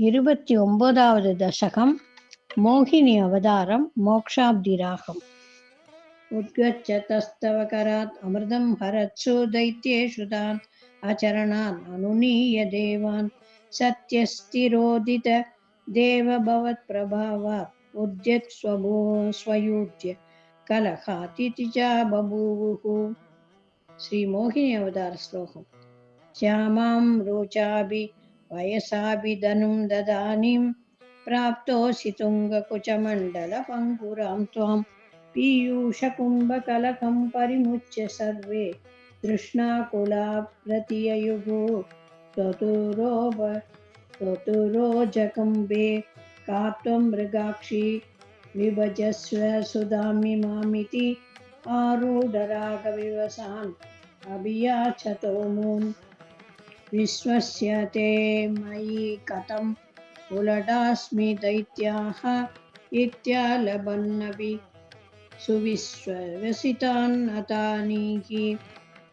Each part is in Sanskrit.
29வது दशकं मोहिनी अवतारं मोक्षाब्धिरागम्। उद्गच्छतस्तव करात् अमृतं हरत्सु दैत्येषु तान् आचरणान् अनुनीय देवान् सत्यस्तिरोदित देवभवत्प्रभावात् उद्यत् स्वयूज्य कलहातिथि च बभूवुः। श्री मोहिनी अवतार श्लोकम्। श्यामां रोचाभि वयसाभि धनुं ददानीं प्राप्तोऽसि तुङ्गकुचमण्डलपङ्कुरां त्वां पीयूषकुम्भकलकं परिमुच्य सर्वे तृष्णाकुला प्रतिययुः त्वतुरोजकम्बे का त्वं मृगाक्षी विभजस्व सुधामिमामिति आरूढरागविवसान् अभियाचतो मून्। विश्वस्य ते मयि कथं उलटास्मि दैत्याः इत्यालभन्नपि सुविश्वसितान् अतानीः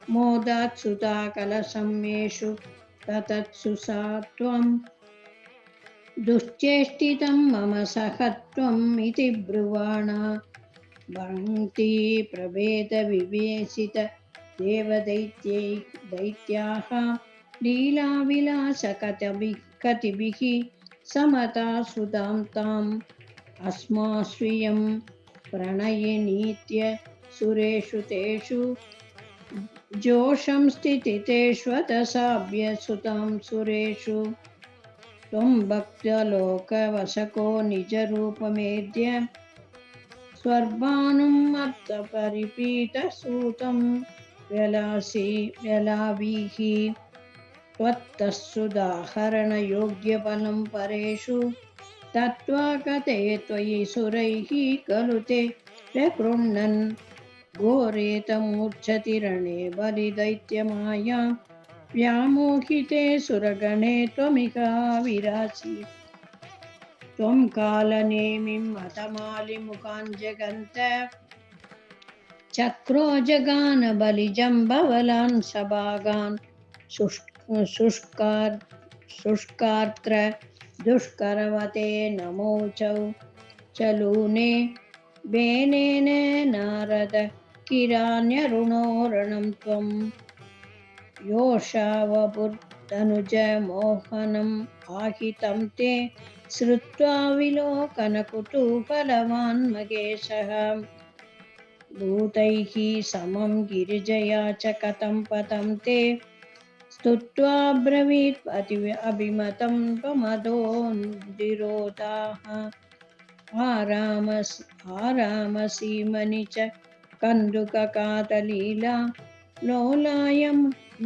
मोदात् सुता कलसम्येषु ततत्सु सा त्वं दुश्चेष्टितं मम सहत्वम् इति ब्रुवाणा भङ्क्ति प्रभेदविवेशित देवदैत्याः लीलाविलासकतिभिः समता सुतां ताम् अस्मास्वियं प्रणयिनीत्य सुरेषु तेषु जोषं स्थितितेष्वतसाभ्यसुतां सुरेषु त्वं भक्तलोकवशको निजरूपमेद्य स्वर्भानुम् अर्थपरिपीतसूतं व्यलावीः त्वत्तत्सुदाहरणयोग्यफलं परेषु तत्त्वा कथे त्वयि सुरैः खलु ते प्रगृह्णन् घोरेतमूर्च्छति रणे बलिदैत्यमायां व्यामोहिते सुरगणे त्वमिका विरासि। त्वं कालनेमिं हतमालिमुखान् जगन्त चक्रोजगान बलिजम्बवलान् सभागान् शुष्कार्त्र दुष्करवते नमोचौ चलूने बेनेन नारद किरान्यरुणोरणं त्वं योषावपुर्तनुज मोहनम् आहितं ते श्रुत्वा विलोकनकुतूहलवान् महेशः भूतैः समं गिरिजया च कथं पतं ते स्तुत्वा ब्रवीत् अभिमतं त्वमधोऽन्दिरोधाः आरामसीमनि च कन्दुककातलीला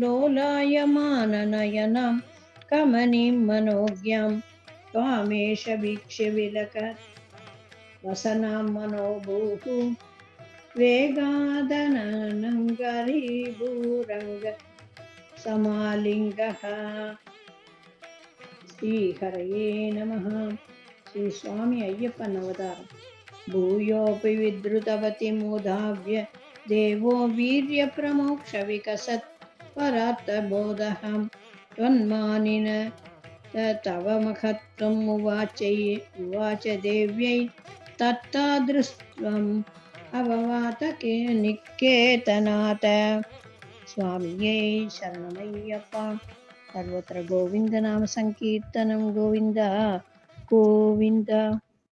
लोलायमाननयनं कमनीं मनोज्ञां त्वामेष वीक्ष्य विलक वसनां मनोभूः वेगादनङ्गरीभूरङ्ग समालिङ्गः। श्रीहरये नमः। श्री स्वामी अय्यप्पन अवतारम्। भूयोऽपि विद्रुतवती मुधाव्य देवो वीर्यप्रमोक्षविकसत् परार्थबोधः त्वन्मानिन तव महत्त्वम् उवाच देव्यै तत्तादृष्ट्वम् अववातके निकेतनाथ। स्वामिये शरणमय्यप्पा। सर्वत्र गोविन्दनाम संकीर्तनं गोविन्द गोविन्द।